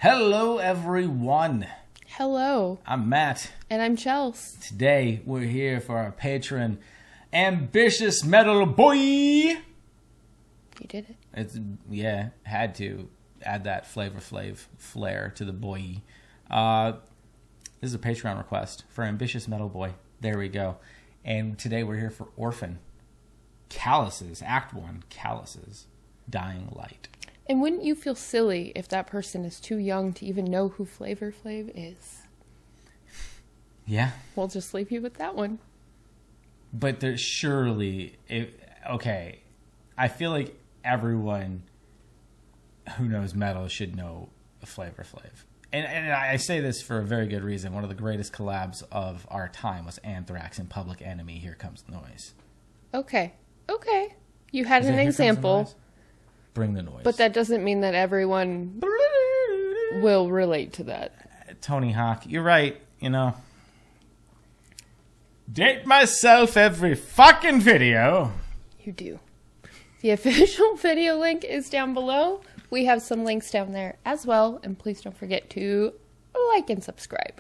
Hello, everyone. Hello. I'm Matt. And I'm Chels. Today, we're here for our patron, Ambitious Metal Boy. You did it. Had to add that Flavor Flav flair to the boy. This is a Patreon request for Ambitious Metal Boy. There we go. And today, we're here for Orphan. Calluses, Act 1, Calluses, Dying Light. And wouldn't you feel silly if that person is too young to even know who Flavor Flav is? Yeah. We'll just leave you with that one. But there's surely... okay. I feel like everyone who knows metal should know Flavor Flav. And I say this for a very good reason. One of the greatest collabs of our time was Anthrax and Public Enemy, Here Comes the Noise. Okay. You had an example. Bring the noise. But that doesn't mean that everyone will relate to that. Tony Hawk, you're right, you know. Date myself every fucking video. You do. The official video link is down below. We have some links down there as well. And please don't forget to like and subscribe.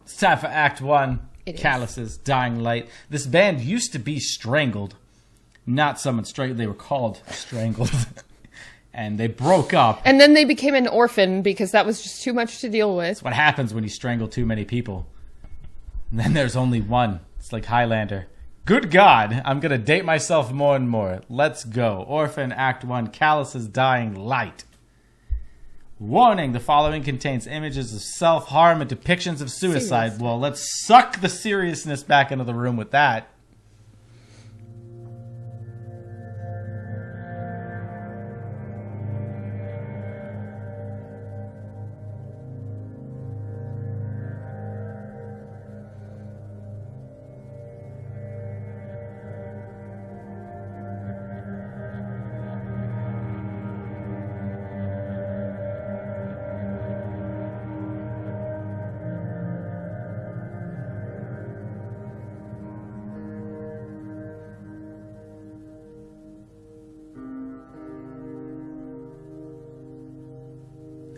It's time for Act 1. It is. Calluses, Dying Light. This band used to be Strangled. Not summoned straight. They were called Strangled. And they broke up. And then they became an orphan because that was just too much to deal with. That's what happens when you strangle too many people. And then there's only one. It's like Highlander. Good God, I'm going to date myself more and more. Let's go. Orphan, Act 1, Calluses, Dying Light. Warning, the following contains images of self-harm and depictions of suicide. Seriously. Well, let's suck the seriousness back into the room with that.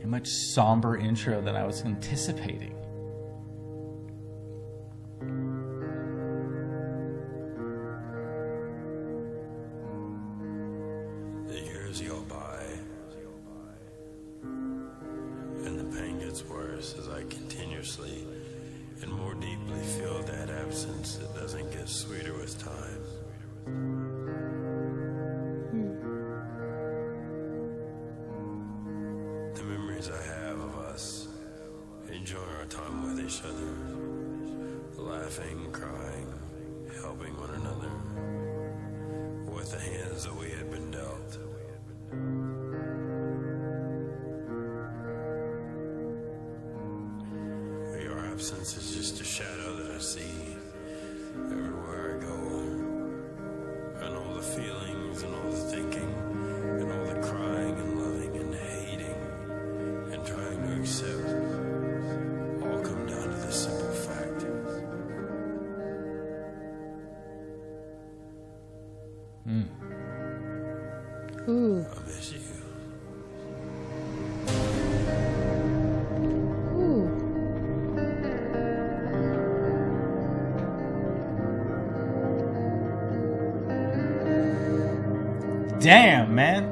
A much somber intro than I was anticipating. The years go by, and the pain gets worse as I continuously and more deeply feel that absence that doesn't get sweeter with time. The memories I have of us enjoying our time with each other, laughing, crying, helping one another with the hands that we had been dealt. Your absence is just a shadow that I see everywhere I go, and all the feelings and all the thinking and all the crying and loving and hating and trying to accept all come down to this simple fact. Ooh. I miss you. Ooh. Damn, man.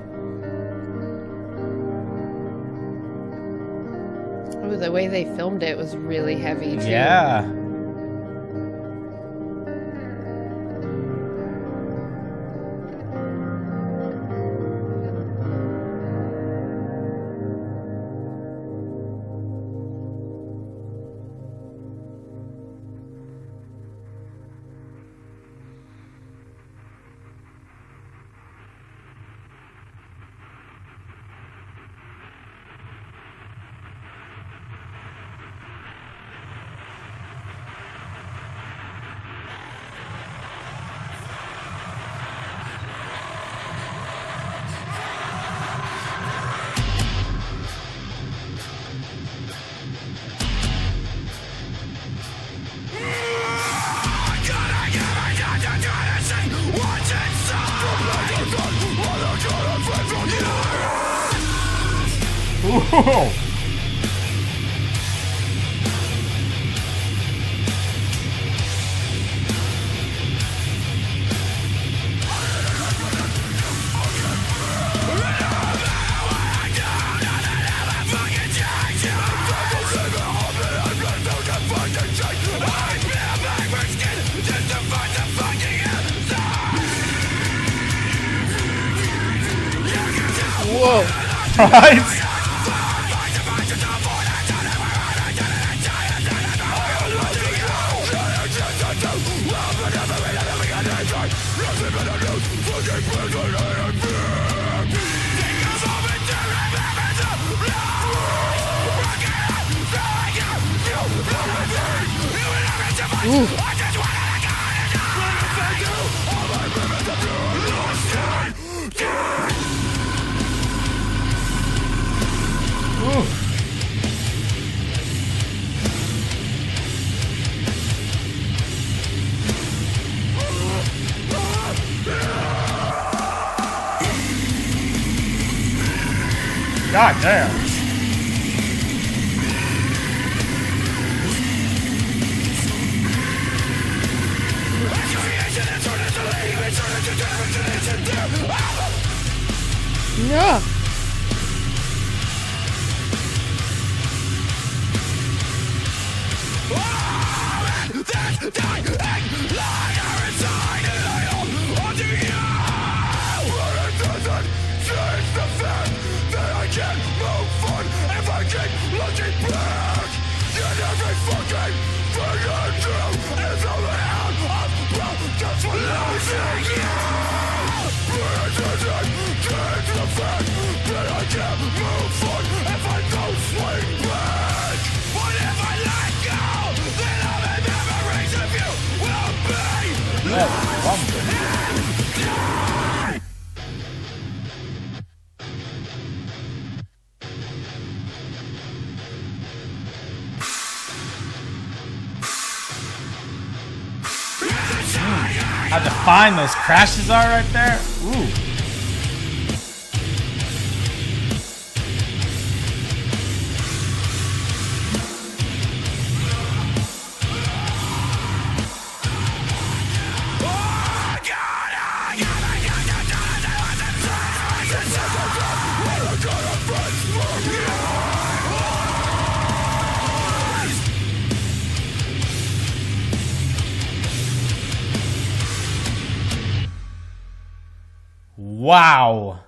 Ooh, the way they filmed it was really heavy too. Yeah. Ooh. Whoa. Right? Ooh. God damn. Yeah. How defined those crashes are right there. Ooh. Wow.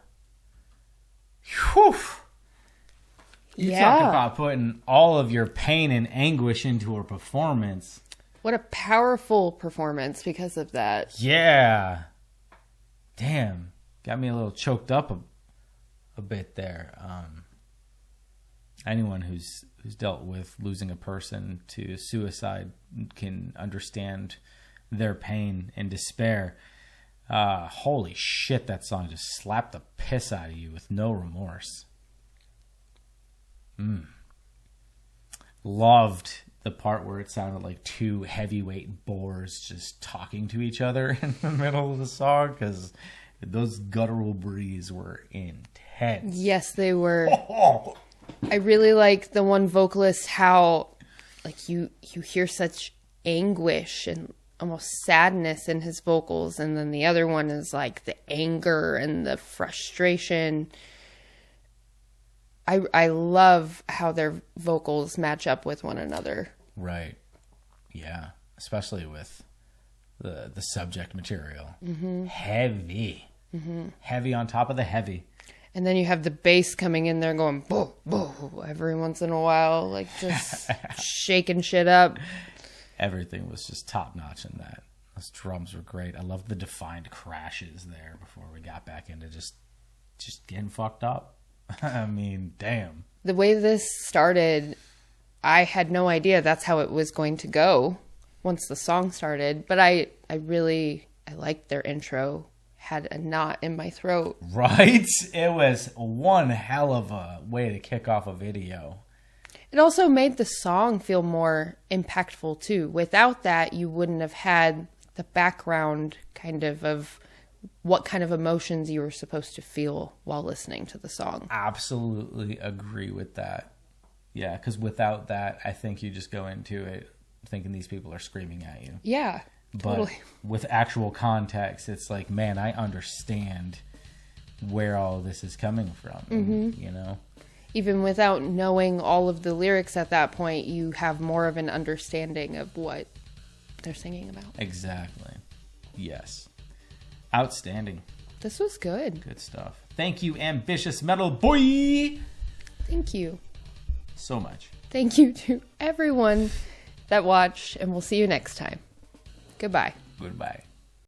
Whew. You talk about putting all of your pain and anguish into a performance. What a powerful performance because of that. Yeah. Damn. Got me a little choked up a bit there. Anyone who's dealt with losing a person to suicide can understand their pain and despair. Holy shit, that song just slapped the piss out of you with no remorse. Loved the part where it sounded like two heavyweight boars just talking to each other in the middle of the song, because those guttural breeds were intense. Yes, they were. I really like the one vocalist, how like you hear such anguish and almost sadness in his vocals, and then the other one is like the anger and the frustration. I love how their vocals match up with one another. Right. Yeah. Especially with the subject material. Heavy. Heavy on top of the heavy. And then you have the bass coming in there going boo, boo, every once in a while, like just shaking shit up. Everything was just top notch in that. Those drums were great. I loved the defined crashes there before we got back into just getting fucked up. I mean, damn. The way this started, I had no idea that's how it was going to go once the song started. But I liked their intro. Had a knot in my throat. Right? It was one hell of a way to kick off a video. It also made the song feel more impactful too. Without that, you wouldn't have had the background kind of what kind of emotions you were supposed to feel while listening to the song. Absolutely agree with that. Yeah, because without that, I think you just go into it thinking these people are screaming at you. Yeah, totally. But with actual context, it's like, man, I understand where all of this is coming from, you know? Even without knowing all of the lyrics at that point, you have more of an understanding of what they're singing about. Exactly. Yes. Outstanding. This was good. Good stuff. Thank you, Ambitious Metal Boy! Thank you. So much. Thank you to everyone that watched, and we'll see you next time. Goodbye. Goodbye.